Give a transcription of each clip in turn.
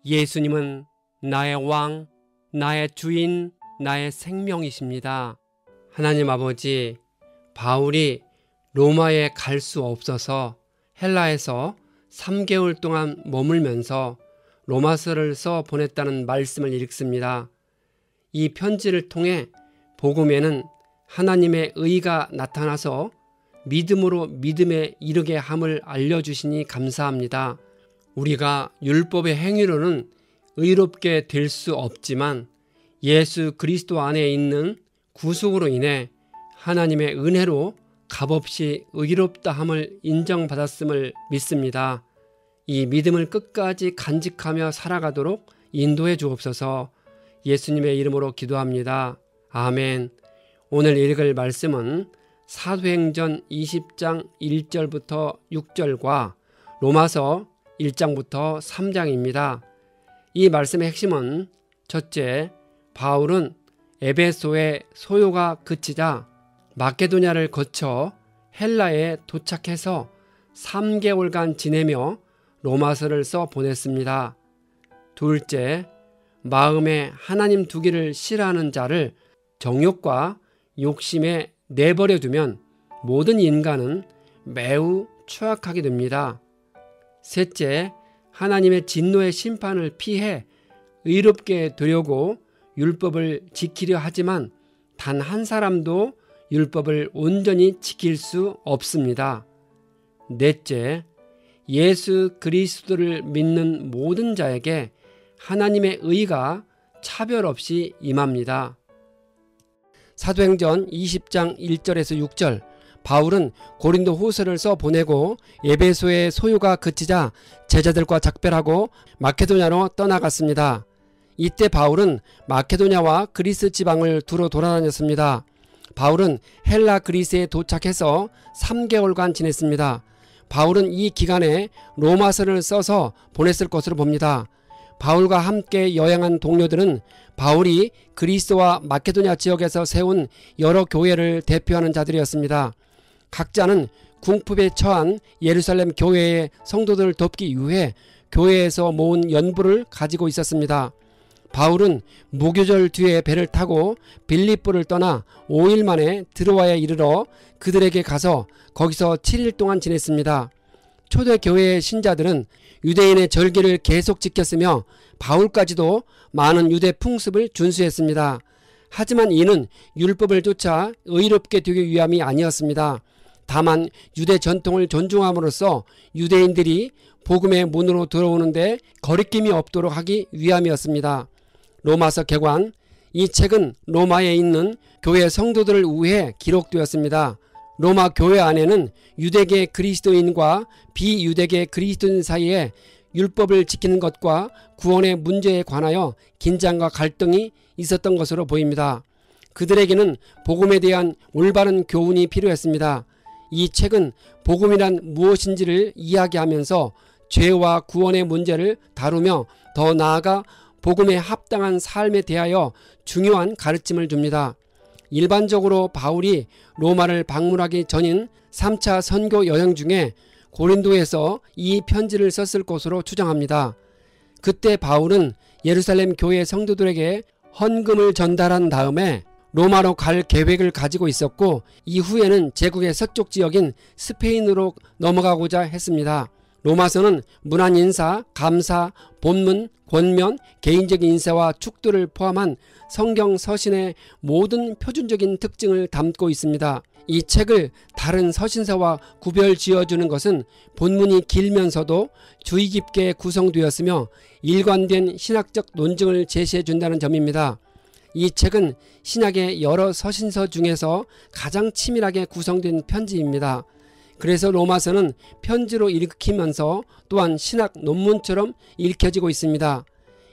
예수님은 나의 왕, 나의 주인, 나의 생명이십니다. 하나님 아버지, 바울이 로마에 갈 수 없어서 헬라에서 3개월 동안 머물면서 로마서를 써 보냈다는 말씀을 읽습니다. 이 편지를 통해 복음에는 하나님의 의가 나타나서 믿음으로 믿음에 이르게 함을 알려주시니 감사합니다. 우리가 율법의 행위로는 의롭게 될 수 없지만 예수 그리스도 안에 있는 구속으로 인해 하나님의 은혜로 값없이 의롭다 함을 인정받았음을 믿습니다. 이 믿음을 끝까지 간직하며 살아가도록 인도해 주옵소서. 예수님의 이름으로 기도합니다. 아멘. 오늘 읽을 말씀은 사도행전 20장 1절부터 6절과 로마서 1장부터 3장입니다. 이 말씀의 핵심은 첫째, 바울은 에베소의 소요가 그치자 마케도냐를 거쳐 헬라에 도착해서 3개월간 지내며 로마서를 써 보냈습니다. 둘째, 마음에 하나님 두기를 싫어하는 자를 정욕과 욕심에 내버려 두면 모든 인간은 매우 추악하게 됩니다. 셋째, 하나님의 진노의 심판을 피해 의롭게 되려고 율법을 지키려 하지만 단 한 사람도 율법을 온전히 지킬 수 없습니다. 넷째, 예수 그리스도를 믿는 모든 자에게 하나님의 의가 차별 없이 임합니다. 사도행전 20장 1절에서 6절, 바울은 고린도 후서를 써 보내고 에베소의 소요가 그치자 제자들과 작별하고 마케도냐로 떠나갔습니다. 이때 바울은 마케도냐와 그리스 지방을 두루 돌아다녔습니다. 바울은 헬라 그리스에 도착해서 3개월간 지냈습니다. 바울은 이 기간에 로마서를 써서 보냈을 것으로 봅니다. 바울과 함께 여행한 동료들은 바울이 그리스와 마케도냐 지역에서 세운 여러 교회를 대표하는 자들이었습니다. 각자는 궁핍에 처한 예루살렘 교회의 성도들을 돕기 위해 교회에서 모은 연부를 가지고 있었습니다. 바울은 무교절 뒤에 배를 타고 빌립보를 떠나 5일 만에 드로아에 이르러 그들에게 가서 거기서 7일 동안 지냈습니다. 초대교회의 신자들은 유대인의 절기를 계속 지켰으며 바울까지도 많은 유대 풍습을 준수했습니다. 하지만 이는 율법을 쫓아 의롭게 되기 위함이 아니었습니다. 다만 유대 전통을 존중함으로써 유대인들이 복음의 문으로 들어오는데 거리낌이 없도록 하기 위함이었습니다. 로마서 개관, 이 책은 로마에 있는 교회 성도들을 위해 기록되었습니다. 로마 교회 안에는 유대계 그리스도인과 비유대계 그리스도인 사이에 율법을 지키는 것과 구원의 문제에 관하여 긴장과 갈등이 있었던 것으로 보입니다. 그들에게는 복음에 대한 올바른 교훈이 필요했습니다. 이 책은 복음이란 무엇인지를 이야기하면서 죄와 구원의 문제를 다루며 더 나아가 복음에 합당한 삶에 대하여 중요한 가르침을 줍니다. 일반적으로 바울이 로마를 방문하기 전인 3차 선교 여행 중에 고린도에서 이 편지를 썼을 것으로 추정합니다. 그때 바울은 예루살렘 교회 성도들에게 헌금을 전달한 다음에 로마로 갈 계획을 가지고 있었고 이후에는 제국의 서쪽 지역인 스페인으로 넘어가고자 했습니다. 로마서는 문안 인사, 감사, 본문, 권면, 개인적인 인사와 축도를 포함한 성경 서신의 모든 표준적인 특징을 담고 있습니다. 이 책을 다른 서신서와 구별 지어주는 것은 본문이 길면서도 주의 깊게 구성되었으며 일관된 신학적 논증을 제시해 준다는 점입니다. 이 책은 신약의 여러 서신서 중에서 가장 치밀하게 구성된 편지입니다. 그래서 로마서는 편지로 읽히면서 또한 신학 논문처럼 읽혀지고 있습니다.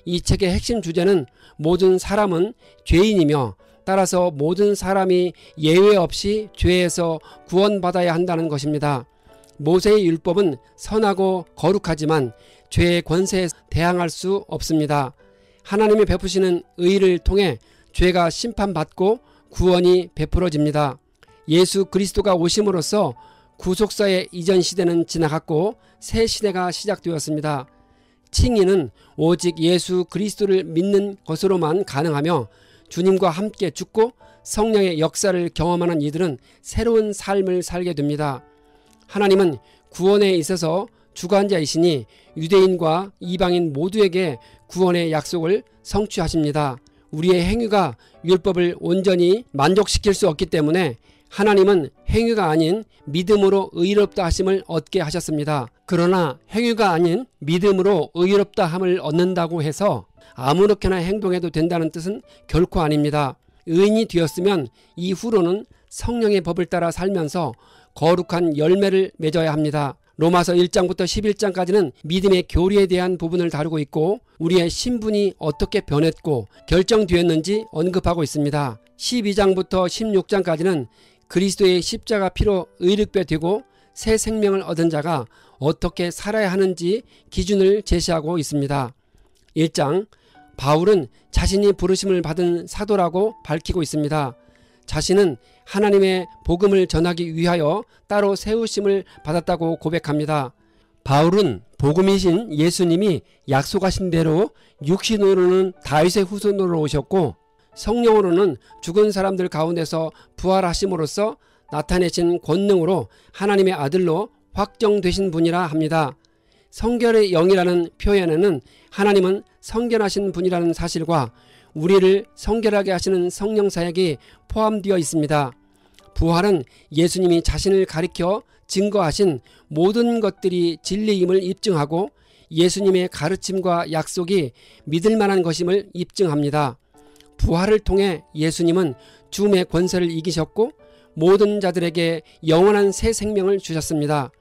이 책의 핵심 주제는 모든 사람은 죄인이며 따라서 모든 사람이 예외 없이 죄에서 구원받아야 한다는 것입니다. 모세의 율법은 선하고 거룩하지만 죄의 권세에 대항할 수 없습니다. 하나님이 베푸시는 의를 통해 죄가 심판받고 구원이 베풀어집니다. 예수 그리스도가 오심으로써 구속사의 이전 시대는 지나갔고 새 시대가 시작되었습니다. 칭의는 오직 예수 그리스도를 믿는 것으로만 가능하며 주님과 함께 죽고 성령의 역사를 경험하는 이들은 새로운 삶을 살게 됩니다. 하나님은 구원에 있어서 주관자이시니 유대인과 이방인 모두에게 구원의 약속을 성취하십니다. 우리의 행위가 율법을 온전히 만족시킬 수 없기 때문에 하나님은 행위가 아닌 믿음으로 의롭다 하심을 얻게 하셨습니다. 그러나 행위가 아닌 믿음으로 의롭다 함을 얻는다고 해서 아무렇게나 행동해도 된다는 뜻은 결코 아닙니다. 의인이 되었으면 이후로는 성령의 법을 따라 살면서 거룩한 열매를 맺어야 합니다. 로마서 1장부터 11장까지는 믿음의 교리에 대한 부분을 다루고 있고 우리의 신분이 어떻게 변했고 결정되었는지 언급하고 있습니다. 12장부터 16장까지는 그리스도의 십자가 피로 의롭게 되고 새 생명을 얻은 자가 어떻게 살아야 하는지 기준을 제시하고 있습니다. 1장, 바울은 자신이 부르심을 받은 사도라고 밝히고 있습니다. 자신은 하나님의 복음을 전하기 위하여 따로 세우심을 받았다고 고백합니다. 바울은 복음이신 예수님이 약속하신 대로 육신으로는 다윗의 후손으로 오셨고 성령으로는 죽은 사람들 가운데서 부활하심으로써 나타내신 권능으로 하나님의 아들로 확정되신 분이라 합니다. 성결의 영이라는 표현에는 하나님은 성결하신 분이라는 사실과 우리를 성결하게 하시는 성령 사역이 포함되어 있습니다. 부활은 예수님이 자신을 가리켜 증거하신 모든 것들이 진리임을 입증하고 예수님의 가르침과 약속이 믿을 만한 것임을 입증합니다. 부활을 통해 예수님은 죽음의 권세를 이기셨고 모든 자들에게 영원한 새 생명을 주셨습니다.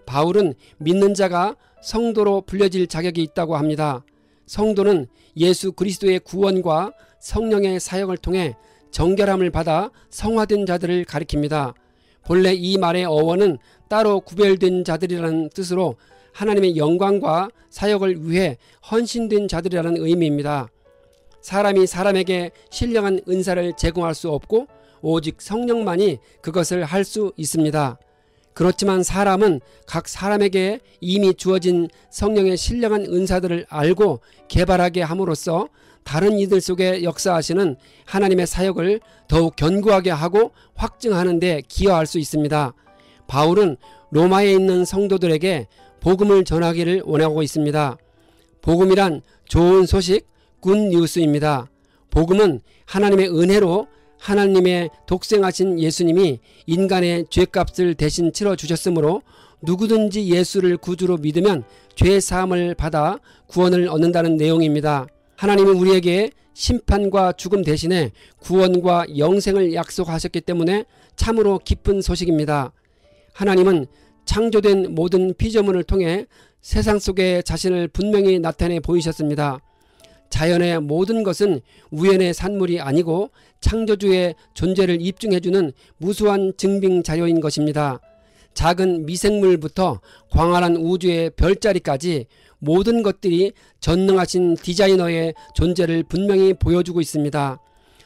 바울은 믿는 자가 성도로 불려질 자격이 있다고 합니다. 성도는 예수 그리스도의 구원과 성령의 사역을 통해 정결함을 받아 성화된 자들을 가리킵니다. 본래 이 말의 어원은 따로 구별된 자들이라는 뜻으로 하나님의 영광과 사역을 위해 헌신된 자들이라는 의미입니다. 사람이 사람에게 신령한 은사를 제공할 수 없고 오직 성령만이 그것을 할 수 있습니다. 그렇지만 사람은 각 사람에게 이미 주어진 성령의 신령한 은사들을 알고 개발하게 함으로써 다른 이들 속에 역사하시는 하나님의 사역을 더욱 견고하게 하고 확증하는 데 기여할 수 있습니다. 바울은 로마에 있는 성도들에게 복음을 전하기를 원하고 있습니다. 복음이란 좋은 소식, 굿뉴스입니다. 복음은 하나님의 은혜로 하나님의 독생하신 예수님이 인간의 죄값을 대신 치러주셨으므로 누구든지 예수를 구주로 믿으면 죄사함을 받아 구원을 얻는다는 내용입니다. 하나님은 우리에게 심판과 죽음 대신에 구원과 영생을 약속하셨기 때문에 참으로 기쁜 소식입니다. 하나님은 창조된 모든 피조물을 통해 세상 속에 자신을 분명히 나타내 보이셨습니다. 자연의 모든 것은 우연의 산물이 아니고 창조주의 존재를 입증해주는 무수한 증빙 자료인 것입니다. 작은 미생물부터 광활한 우주의 별자리까지 모든 것들이 전능하신 디자이너의 존재를 분명히 보여주고 있습니다.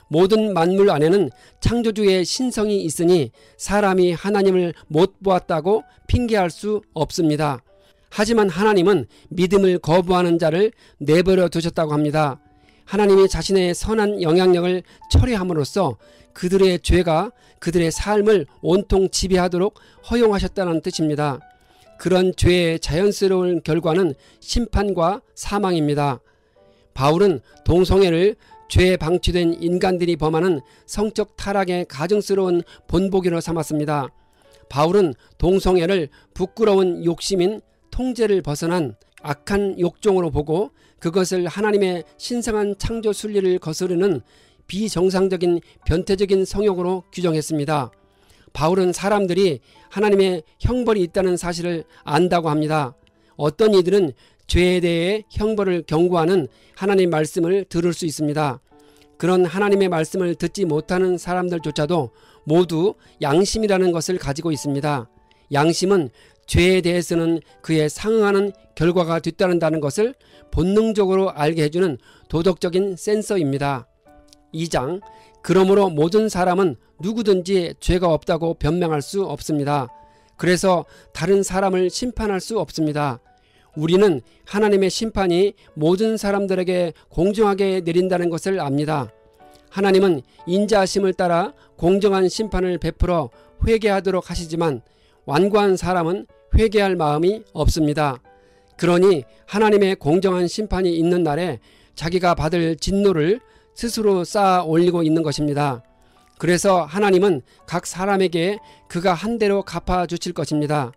모든 만물 안에는 창조주의 신성이 있으니 사람이 하나님을 못 보았다고 핑계할 수 없습니다. 하지만 하나님은 믿음을 거부하는 자를 내버려 두셨다고 합니다. 하나님이 자신의 선한 영향력을 철회함으로써 그들의 죄가 그들의 삶을 온통 지배하도록 허용하셨다는 뜻입니다. 그런 죄의 자연스러운 결과는 심판과 사망입니다. 바울은 동성애를 죄에 방치된 인간들이 범하는 성적 타락의 가증스러운 본보기로 삼았습니다. 바울은 동성애를 부끄러운 욕심인 통제를 벗어난 악한 욕종으로 보고 그것을 하나님의 신성한 창조 순리를 거스르는 비정상적인 변태적인 성욕으로 규정했습니다. 바울은 사람들이 하나님의 형벌이 있다는 사실을 안다고 합니다. 어떤 이들은 죄에 대해 형벌을 경고하는 하나님의 말씀을 들을 수 있습니다. 그런 하나님의 말씀을 듣지 못하는 사람들조차도 모두 양심이라는 것을 가지고 있습니다. 양심은 죄에 대해서는 그에 상응하는 결과가 뒤따른다는 것을 본능적으로 알게 해주는 도덕적인 센서입니다. 2장, 그러므로 모든 사람은 누구든지 죄가 없다고 변명할 수 없습니다. 그래서 다른 사람을 심판할 수 없습니다. 우리는 하나님의 심판이 모든 사람들에게 공정하게 내린다는 것을 압니다. 하나님은 인자하심을 따라 공정한 심판을 베풀어 회개하도록 하시지만 완고한 사람은 회개할 마음이 없습니다. 그러니 하나님의 공정한 심판이 있는 날에 자기가 받을 진노를 스스로 쌓아 올리고 있는 것입니다. 그래서 하나님은 각 사람에게 그가 한 대로 갚아 주실 것입니다.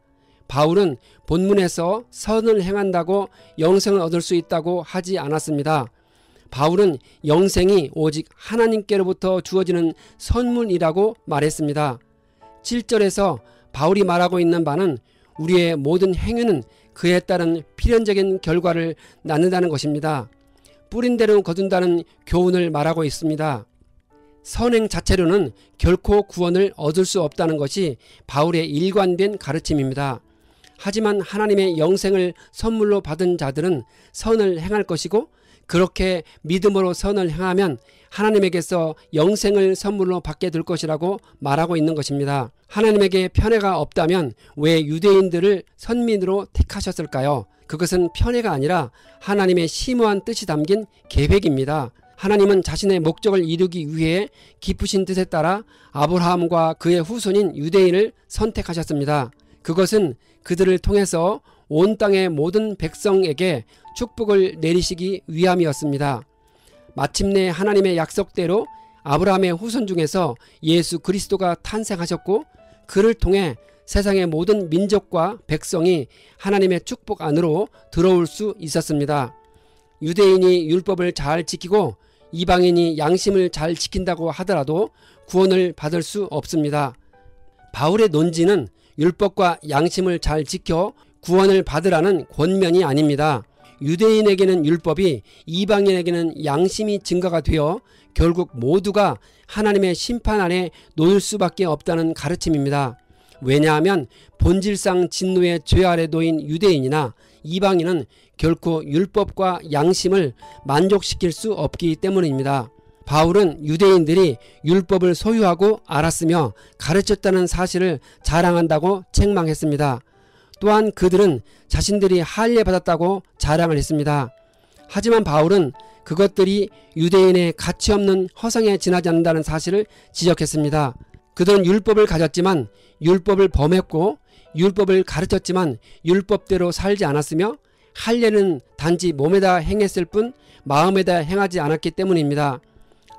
바울은 본문에서 선을 행한다고 영생을 얻을 수 있다고 하지 않았습니다. 바울은 영생이 오직 하나님께로부터 주어지는 선물이라고 말했습니다. 7절에서 바울이 말하고 있는 바는 우리의 모든 행위는 그에 따른 필연적인 결과를 낳는다는 것입니다. 뿌린 대로 거둔다는 교훈을 말하고 있습니다. 선행 자체로는 결코 구원을 얻을 수 없다는 것이 바울의 일관된 가르침입니다. 하지만 하나님의 영생을 선물로 받은 자들은 선을 행할 것이고 그렇게 믿음으로 선을 행하면 하나님에게서 영생을 선물로 받게 될 것이라고 말하고 있는 것입니다. 하나님에게 편애가 없다면 왜 유대인들을 선민으로 택하셨을까요? 그것은 편애가 아니라 하나님의 심오한 뜻이 담긴 계획입니다. 하나님은 자신의 목적을 이루기 위해 기쁘신 뜻에 따라 아브라함과 그의 후손인 유대인을 선택하셨습니다. 그것은 그들을 통해서 온 땅의 모든 백성에게 축복을 내리시기 위함이었습니다. 마침내 하나님의 약속대로 아브라함의 후손 중에서 예수 그리스도가 탄생하셨고 그를 통해 세상의 모든 민족과 백성이 하나님의 축복 안으로 들어올 수 있었습니다. 유대인이 율법을 잘 지키고 이방인이 양심을 잘 지킨다고 하더라도 구원을 받을 수 없습니다. 바울의 논지는 율법과 양심을 잘 지켜 구원을 받으라는 권면이 아닙니다. 유대인에게는 율법이 이방인에게는 양심이 증가가 되어 결국 모두가 하나님의 심판 아래 놓일 수밖에 없다는 가르침입니다. 왜냐하면 본질상 진노의 죄 아래 놓인 유대인이나 이방인은 결코 율법과 양심을 만족시킬 수 없기 때문입니다. 바울은 유대인들이 율법을 소유하고 알았으며 가르쳤다는 사실을 자랑한다고 책망했습니다. 또한 그들은 자신들이 할례받았다고 자랑을 했습니다. 하지만 바울은 그것들이 유대인의 가치없는 허상에 지나지 않는다는 사실을 지적했습니다. 그들은 율법을 가졌지만 율법을 범했고 율법을 가르쳤지만 율법대로 살지 않았으며 할례는 단지 몸에다 행했을 뿐 마음에다 행하지 않았기 때문입니다.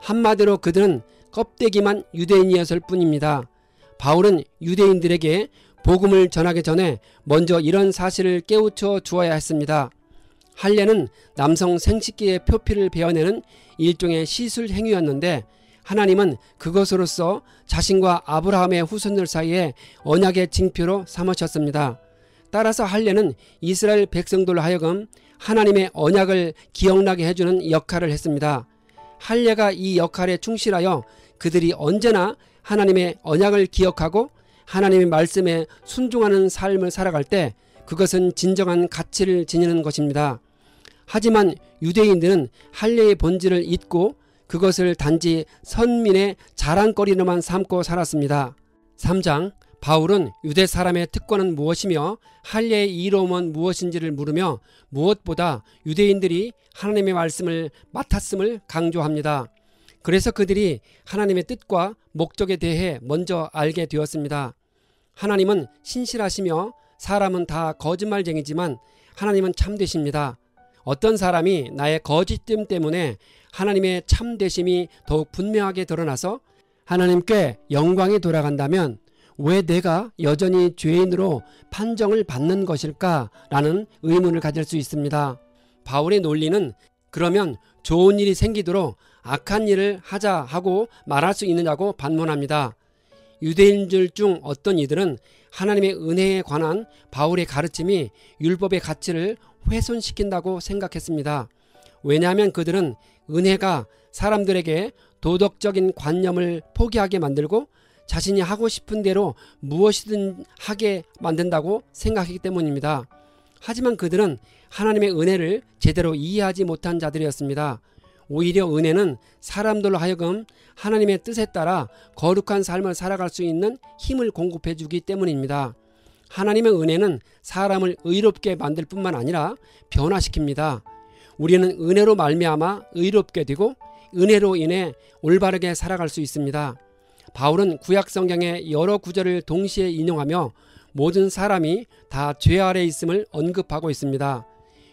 한마디로 그들은 껍데기만 유대인이었을 뿐입니다. 바울은 유대인들에게 복음을 전하기 전에 먼저 이런 사실을 깨우쳐 주어야 했습니다. 할례는 남성 생식기의 표피를 베어내는 일종의 시술 행위였는데 하나님은 그것으로서 자신과 아브라함의 후손들 사이에 언약의 징표로 삼으셨습니다. 따라서 할례는 이스라엘 백성들로 하여금 하나님의 언약을 기억나게 해주는 역할을 했습니다. 할례가 이 역할에 충실하여 그들이 언제나 하나님의 언약을 기억하고 하나님의 말씀에 순종하는 삶을 살아갈 때 그것은 진정한 가치를 지니는 것입니다. 하지만 유대인들은 할례의 본질을 잊고 그것을 단지 선민의 자랑거리로만 삼고 살았습니다. 3장 바울은 유대 사람의 특권은 무엇이며 할례의 이로움은 무엇인지를 물으며 무엇보다 유대인들이 하나님의 말씀을 맡았음을 강조합니다. 그래서 그들이 하나님의 뜻과 목적에 대해 먼저 알게 되었습니다. 하나님은 신실하시며 사람은 다 거짓말쟁이지만 하나님은 참되십니다. 어떤 사람이 나의 거짓됨 때문에 하나님의 참되심이 더욱 분명하게 드러나서 하나님께 영광이 돌아간다면 왜 내가 여전히 죄인으로 판정을 받는 것일까라는 의문을 가질 수 있습니다. 바울의 논리는 그러면 좋은 일이 생기도록 악한 일을 하자 하고 말할 수 있느냐고 반문합니다. 유대인들 중 어떤 이들은 하나님의 은혜에 관한 바울의 가르침이 율법의 가치를 훼손시킨다고 생각했습니다. 왜냐하면 그들은 은혜가 사람들에게 도덕적인 관념을 포기하게 만들고 자신이 하고 싶은 대로 무엇이든 하게 만든다고 생각하기 때문입니다. 하지만 그들은 하나님의 은혜를 제대로 이해하지 못한 자들이었습니다. 오히려 은혜는 사람들로 하여금 하나님의 뜻에 따라 거룩한 삶을 살아갈 수 있는 힘을 공급해 주기 때문입니다. 하나님의 은혜는 사람을 의롭게 만들 뿐만 아니라 변화시킵니다. 우리는 은혜로 말미암아 의롭게 되고 은혜로 인해 올바르게 살아갈 수 있습니다. 바울은 구약 성경의 여러 구절을 동시에 인용하며 모든 사람이 다 죄 아래 있음을 언급하고 있습니다.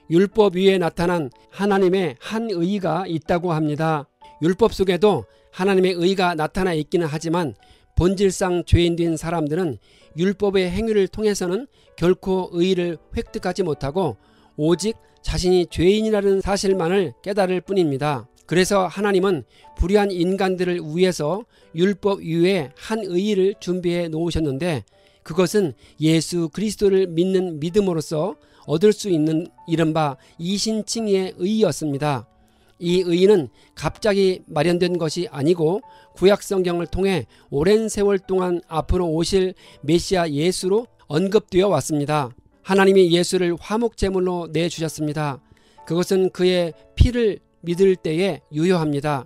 율법 위에 나타난 하나님의 한 의가 있다고 합니다. 율법 속에도 하나님의 의가 나타나 있기는 하지만 본질상 죄인 된 사람들은 율법의 행위를 통해서는 결코 의를 획득하지 못하고 오직 자신이 죄인이라는 사실만을 깨달을 뿐입니다. 그래서 하나님은 불의한 인간들을 위해서 율법 위에 한 의를 준비해 놓으셨는데 그것은 예수 그리스도를 믿는 믿음으로써 얻을 수 있는 이른바 이신칭의의 의였습니다. 이 의는 갑자기 마련된 것이 아니고 구약 성경을 통해 오랜 세월 동안 앞으로 오실 메시아 예수로 언급되어 왔습니다. 하나님이 예수를 화목제물로 내주셨습니다. 그것은 그의 피를 믿을 때에 유효합니다.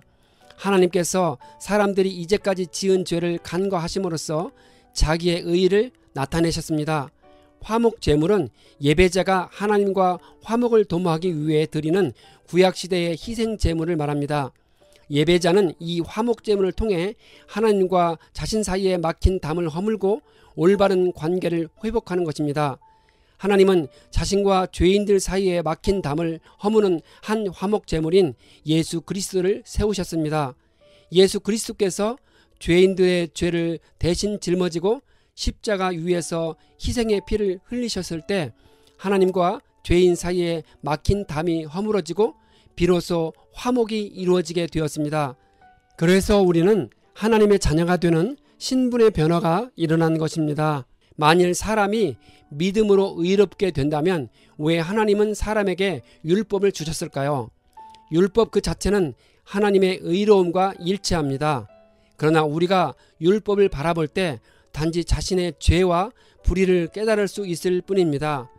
하나님께서 사람들이 이제까지 지은 죄를 간과하심으로써 자기의 의를 나타내셨습니다. 화목제물은 예배자가 하나님과 화목을 도모하기 위해 드리는 구약시대의 희생제물을 말합니다. 예배자는 이 화목제물을 통해 하나님과 자신 사이에 막힌 담을 허물고 올바른 관계를 회복하는 것입니다. 하나님은 자신과 죄인들 사이에 막힌 담을 허무는 한 화목제물인 예수 그리스도를 세우셨습니다. 예수 그리스도께서 죄인들의 죄를 대신 짊어지고 십자가 위에서 희생의 피를 흘리셨을 때 하나님과 죄인 사이에 막힌 담이 허물어지고 비로소 화목이 이루어지게 되었습니다. 그래서 우리는 하나님의 자녀가 되는 신분의 변화가 일어난 것입니다. 만일 사람이 믿음으로 의롭게 된다면 왜 하나님은 사람에게 율법을 주셨을까요? 율법 그 자체는 하나님의 의로움과 일치합니다. 그러나 우리가 율법을 바라볼 때 단지 자신의 죄와 불의를 깨달을 수 있을 뿐입니다.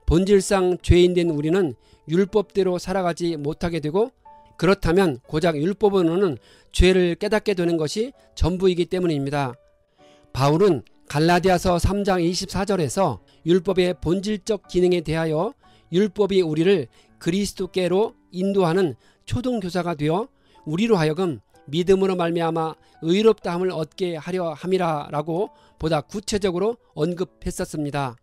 본질상 죄인된 우리는 율법대로 살아가지 못하게 되고 그렇다면 고작 율법으로는 죄를 깨닫게 되는 것이 전부이기 때문입니다. 바울은 갈라디아서 3장 24절에서 율법의 본질적 기능에 대하여 율법이 우리를 그리스도께로 인도하는 초등교사가 되어 우리로 하여금 믿음으로 말미암아 의롭다함을 얻게 하려 함이라 라고 보다 구체적으로 언급했었습니다.